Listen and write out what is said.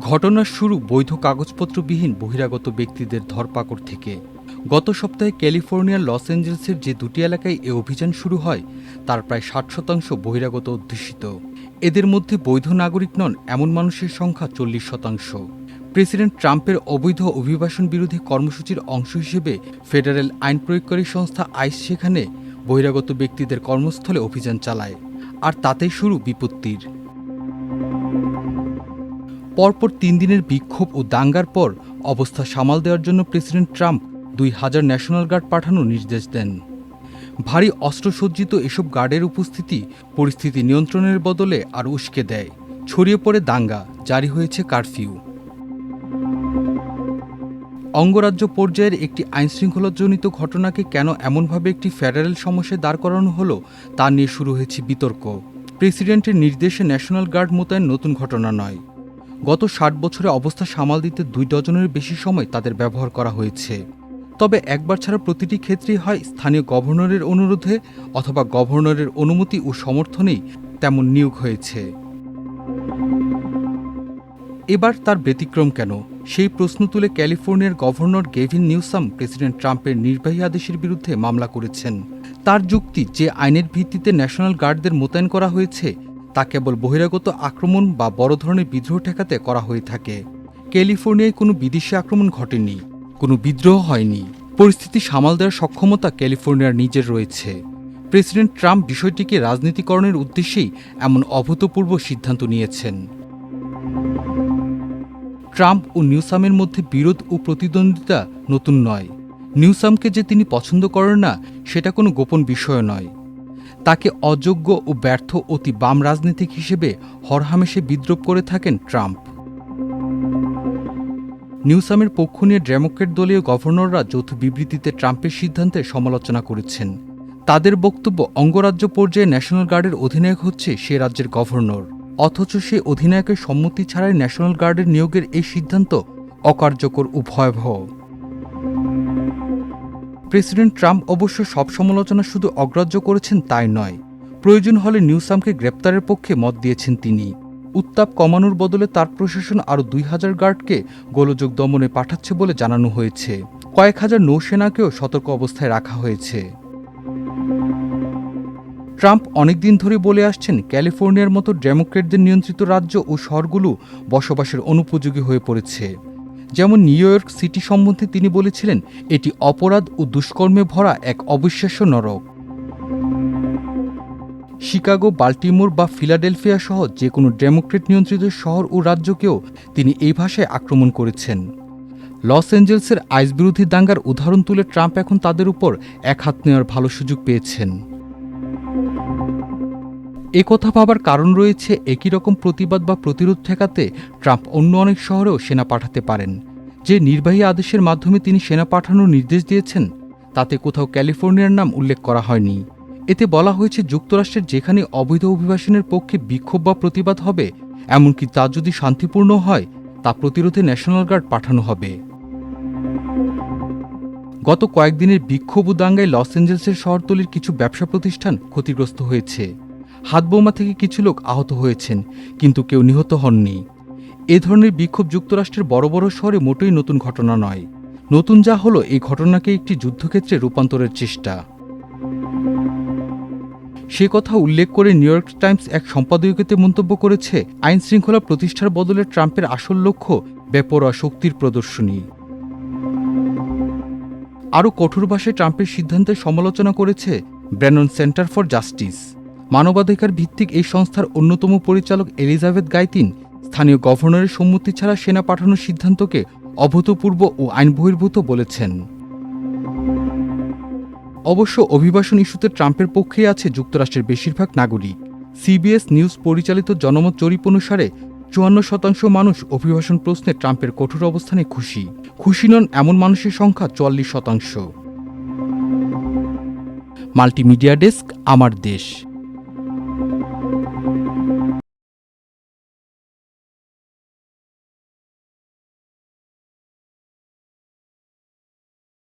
ঘটনার শুরু বৈধ কাগজপত্রবিহীন বহিরাগত ব্যক্তিদের ধরপাকড় থেকে। গত সপ্তাহে ক্যালিফোর্নিয়ার লস অ্যাঞ্জেলেসের যে দুটি এলাকায় এ অভিযান শুরু হয় তার প্রায় ৬০% বহিরাগত অধ্যুষিত। এদের মধ্যে বৈধ নাগরিক নন এমন মানুষের সংখ্যা ৪০%। প্রেসিডেন্ট ট্রাম্পের অবৈধ অভিবাসন বিরোধী কর্মসূচির অংশ হিসেবে ফেডারেল আইন প্রয়োগকারী সংস্থা আইস সেখানে বহিরাগত ব্যক্তিদের কর্মস্থলে অভিযান চালায়, আর তাতেই শুরু বিপত্তির। পরপর ৩ দিনের বিক্ষোভ ও দাঙ্গার পর অবস্থা সামাল দেওয়ার জন্য প্রেসিডেন্ট ট্রাম্প ২,০০০ ন্যাশনাল গার্ড পাঠানোর নির্দেশ দেন। ভারী অস্ত্রসজ্জিত এসব গার্ডের উপস্থিতি পরিস্থিতি নিয়ন্ত্রণের বদলে আরও উস্কে দেয়। ছড়িয়ে পড়ে দাঙ্গা, জারি হয়েছে কারফিউ। অঙ্গরাজ্য পর্যায়ের একটি আইনশৃঙ্খলাজনিত ঘটনাকে কেন এমনভাবে একটি ফেডারেল সমস্যায় দাঁড় করানো হলো তা নিয়ে শুরু হয়েছে বিতর্ক। প্রেসিডেন্টের নির্দেশে ন্যাশনাল গার্ড মোতায়েন নতুন ঘটনা নয়। গত ৬০ বছরে অবস্থা সামাল দিতে ২ ডজনের বেশি সময় তাদের ব্যবহার করা হয়েছে। তবে একবার ছাড়া প্রতিটি ক্ষেত্রেই হয় স্থানীয় গভর্নরের অনুরোধে অথবা গভর্নরের অনুমতি ও সমর্থনেই তেমন নিয়োগ হয়েছে। এবার তার ব্যতিক্রম কেন, সেই প্রশ্ন তুলে ক্যালিফোর্নিয়ার গভর্নর গেভিন নিউসাম প্রেসিডেন্ট ট্রাম্পের নির্বাহী আদেশের বিরুদ্ধে মামলা করেছেন। তার যুক্তি, যে আইনের ভিত্তিতে ন্যাশনাল গার্ডদের মোতায়েন করা হয়েছে তা কেবল বহিরাগত আক্রমণ বা বড় ধরনের বিদ্রোহ ঠেকাতে করা হয়ে থাকে। ক্যালিফোর্নিয়ায় কোনো বিদেশি আক্রমণ ঘটেনি, কোনো বিদ্রোহ হয়নি। পরিস্থিতি সামাল দেওয়ার সক্ষমতা ক্যালিফোর্নিয়ার নিজের রয়েছে। প্রেসিডেন্ট ট্রাম্প বিষয়টিকে রাজনীতিকরণের উদ্দেশ্যেই এমন অভূতপূর্ব সিদ্ধান্ত নিয়েছেন। ট্রাম্প ও নিউসামের মধ্যে বিরোধ ও প্রতিদ্বন্দ্বিতা নতুন নয়। নিউসামকে যে তিনি পছন্দ করেন না সেটা কোনো গোপন বিষয় নয়। তাকে অযোগ্য ও ব্যর্থ অতি বাম রাজনীতিক হিসেবে হরহামেশে বিদ্রূপ করে থাকেন ট্রাম্প। নিউসামের পক্ষ নিয়ে ডেমোক্র্যাট দলীয় গভর্নররা যৌথ বিবৃতিতে ট্রাম্পের সিদ্ধান্তের সমালোচনা করেছেন। তাদের বক্তব্য, অঙ্গরাজ্য পর্যায়ে ন্যাশনাল গার্ডের অধিনায়ক হচ্ছে সে রাজ্যের গভর্নর, অথচ সে অধিনায়কের সম্মতি ছাড়াই ন্যাশনাল গার্ডের নিয়োগের এই সিদ্ধান্ত অকার্যকর ও ভয়াবহ। প্রেসিডেন্ট ট্রাম্প অবশ্য সব সমালোচনা শুধু অগ্রাহ্য করেছেন তাই নয়, প্রয়োজন হলে নিউসামকে গ্রেপ্তারের পক্ষে মত দিয়েছেন তিনি। উত্তাপ কমানোর বদলে তার প্রশাসন আরও ২,০০০ গার্ডকে গোলযোগ দমনে পাঠাচ্ছে বলে জানানো হয়েছে। কয়েক হাজার নৌসেনাকেও সতর্ক অবস্থায় রাখা হয়েছে। ট্রাম্প অনেকদিন ধরে বলে আসছেন, ক্যালিফোর্নিয়ার মতো ডেমোক্র্যাটদের নিয়ন্ত্রিত রাজ্য ও শহরগুলো বসবাসের অনুপযোগী হয়ে পড়েছে। যেমন নিউ ইয়র্ক সিটি সম্বন্ধে তিনি বলেছিলেন, এটি অপরাধ ও দুষ্কর্মে ভরা এক অবিশ্বাস্য নরক। শিকাগো, বাল্টিমোর বা ফিলাডেলফিয়া সহ যে কোনো ডেমোক্র্যাট নিয়ন্ত্রিত শহর ও রাজ্যকেও তিনি এই ভাষায় আক্রমণ করেছেন। লস অ্যাঞ্জেলেসের আইস বিরোধী দাঙ্গার উদাহরণ তুলে ট্রাম্প এখন তাদের উপর এক হাত নেওয়ার ভালো সুযোগ পেয়েছেন। একথা ভাবার কারণ রয়েছে, একই রকম প্রতিবাদ বা প্রতিরোধ ঠেকাতে ট্রাম্প অন্য অনেক শহরেও সেনা পাঠাতে পারেন। যে নির্বাহী আদেশের মাধ্যমে তিনি সেনা পাঠানোর নির্দেশ দিয়েছেন তাতে কোথাও ক্যালিফোর্নিয়ার নাম উল্লেখ করা হয়নি। এতে বলা হয়েছে, যুক্তরাষ্ট্রের যেখানে অবৈধ অভিবাসনের পক্ষে বিক্ষোভ বা প্রতিবাদ হবে, এমনকি তা যদি শান্তিপূর্ণ হয়, তা প্রতিরোধে ন্যাশনাল গার্ড পাঠানো হবে। গত কয়েকদিনের বিক্ষোভ ও দাঙ্গায় লস অ্যাঞ্জেলেসের শহরতলির কিছু ব্যবসা প্রতিষ্ঠান ক্ষতিগ্রস্ত হয়েছে। হাতবোমা থেকে কিছু লোক আহত হয়েছেন, কিন্তু কেউ নিহত হননি। এ ধরনের বিক্ষোভ যুক্তরাষ্ট্রের বড় বড় শহরে মোটেই নতুন ঘটনা নয়। নতুন যা হলো, এই ঘটনাকে একটি যুদ্ধক্ষেত্রে রূপান্তরের চেষ্টা। সে কথা উল্লেখ করে নিউ ইয়র্ক টাইমস এক সম্পাদকীয়তে মন্তব্য করেছে, আইন শৃঙ্খলা প্রতিষ্ঠার বদলে ট্রাম্পের আসল লক্ষ্য বেপরোয়া শক্তির প্রদর্শনী। আরও কঠোর ভাষায় ট্রাম্পের সিদ্ধান্তের সমালোচনা করেছে ব্রেনন সেন্টার ফর জাস্টিস। মানবাধিকার ভিত্তিক এই সংস্থার অন্যতম পরিচালক এলিজাবেথ গাইতিন স্থানীয় গভর্নরের সম্মতি ছাড়া সেনা পাঠানোর সিদ্ধান্তকে অভূতপূর্ব ও আইন বহির্ভূত বলেছেন। অবশ্য অভিবাসন ইস্যুতে ট্রাম্পের পক্ষেই আছে যুক্তরাষ্ট্রের বেশিরভাগ নাগরিক। সিবিএস নিউজ পরিচালিত জনমত জরিপ অনুসারে ৫৪% মানুষ অভিবাসন প্রশ্নে ট্রাম্পের কঠোর অবস্থানে খুশি নন এমন মানুষের সংখ্যা ৪৪%। মাল্টিমিডিয়া ডেস্ক, আমার দেশ।